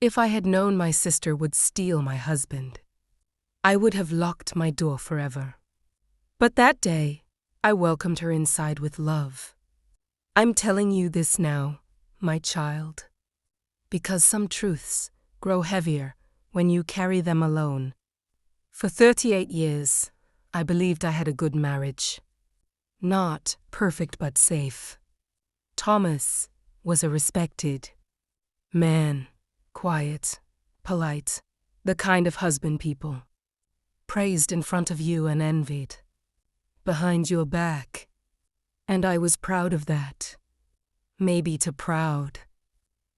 If I had known my sister would steal my husband, I would have locked my door forever. But that day, I welcomed her inside with love. I'm telling you this now, my child, because some truths grow heavier when you carry them alone. For 38 years, I believed I had a good marriage. Not perfect but safe. Thomas was a respected man, quiet, polite, the kind of husband people praised in front of you and envied behind your back. And I was proud of that. Maybe too proud.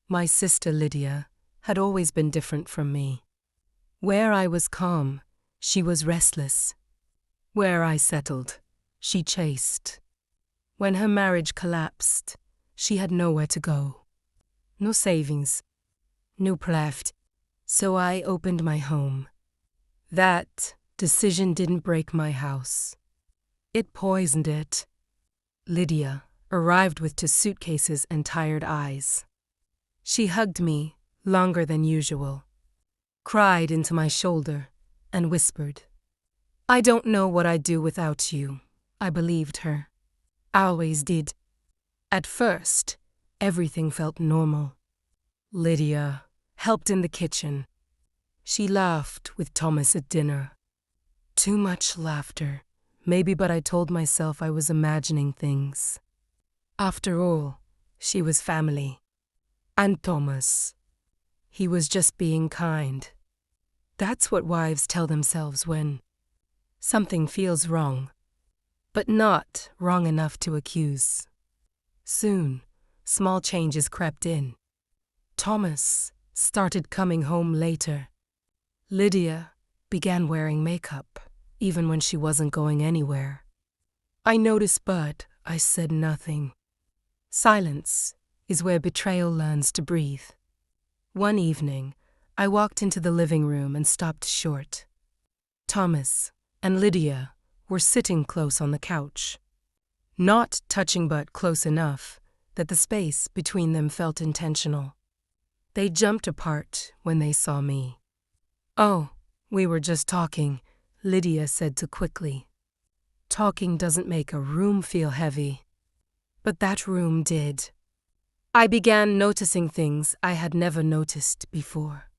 My sister Lydia had always been different from me. Where I was calm, she was restless. Where I settled, she chased. When her marriage collapsed, she had nowhere to go. No savings, no left. So I opened my home. That decision didn't break my house. It poisoned it. Lydia arrived with 2 suitcases and tired eyes. She hugged me longer than usual, cried into my shoulder, and whispered, "I don't know what I'd do without you." I believed her. I always did. At first, everything felt normal. Lydia helped in the kitchen. She laughed with Thomas at dinner. Too much laughter, maybe, but I told myself I was imagining things. After all, she was family. And Thomas, he was just being kind. That's what wives tell themselves when something feels wrong, but not wrong enough to accuse. Soon, small changes crept in. Thomas started coming home later. Lydia began wearing makeup, even when she wasn't going anywhere. I noticed, but I said nothing. Silence is where betrayal learns to breathe. One evening, I walked into the living room and stopped short. Thomas and Lydia were sitting close on the couch. Not touching, but close enough that the space between them felt intentional. They jumped apart when they saw me. "Oh, we were just talking," Lydia said too quickly. Talking doesn't make a room feel heavy. But that room did. I began noticing things I had never noticed before.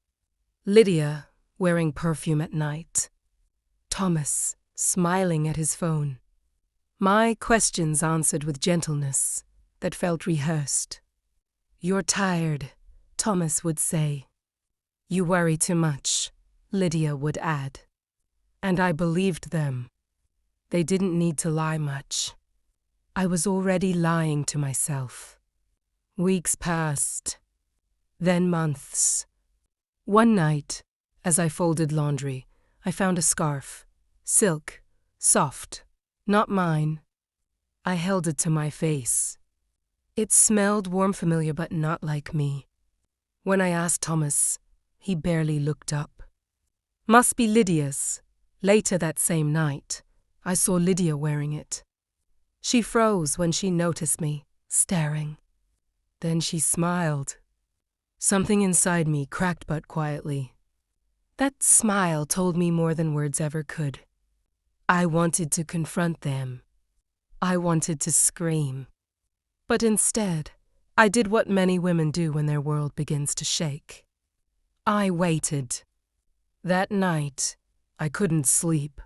Lydia wearing perfume at night. Thomas smiling at his phone. My questions answered with gentleness that felt rehearsed. "You're tired," Thomas would say. "You worry too much," Lydia would add. And I believed them. They didn't need to lie much. I was already lying to myself. Weeks passed, then months. One night, as I folded laundry, I found a scarf, silk, soft, not mine. I held it to my face. It smelled warm, familiar, but not like me. When I asked Thomas, he barely looked up. Must be Lydia's. Later that same night, I saw Lydia wearing it. She froze when she noticed me, staring. Then she smiled. Something inside me cracked but quietly. That smile told me more than words ever could. I wanted to confront them. I wanted to scream. But instead, I did what many women do when their world begins to shake. I waited. That night, I couldn't sleep.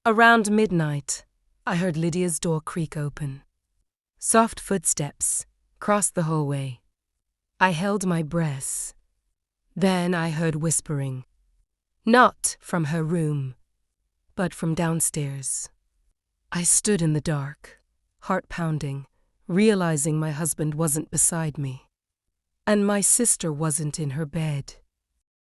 Around midnight, I heard Lydia's door creak open. Soft footsteps crossed the hallway. I held my breath. Then I heard whispering. Not from her room, but from downstairs. I stood in the dark, heart pounding, realizing my husband wasn't beside me. And my sister wasn't in her bed.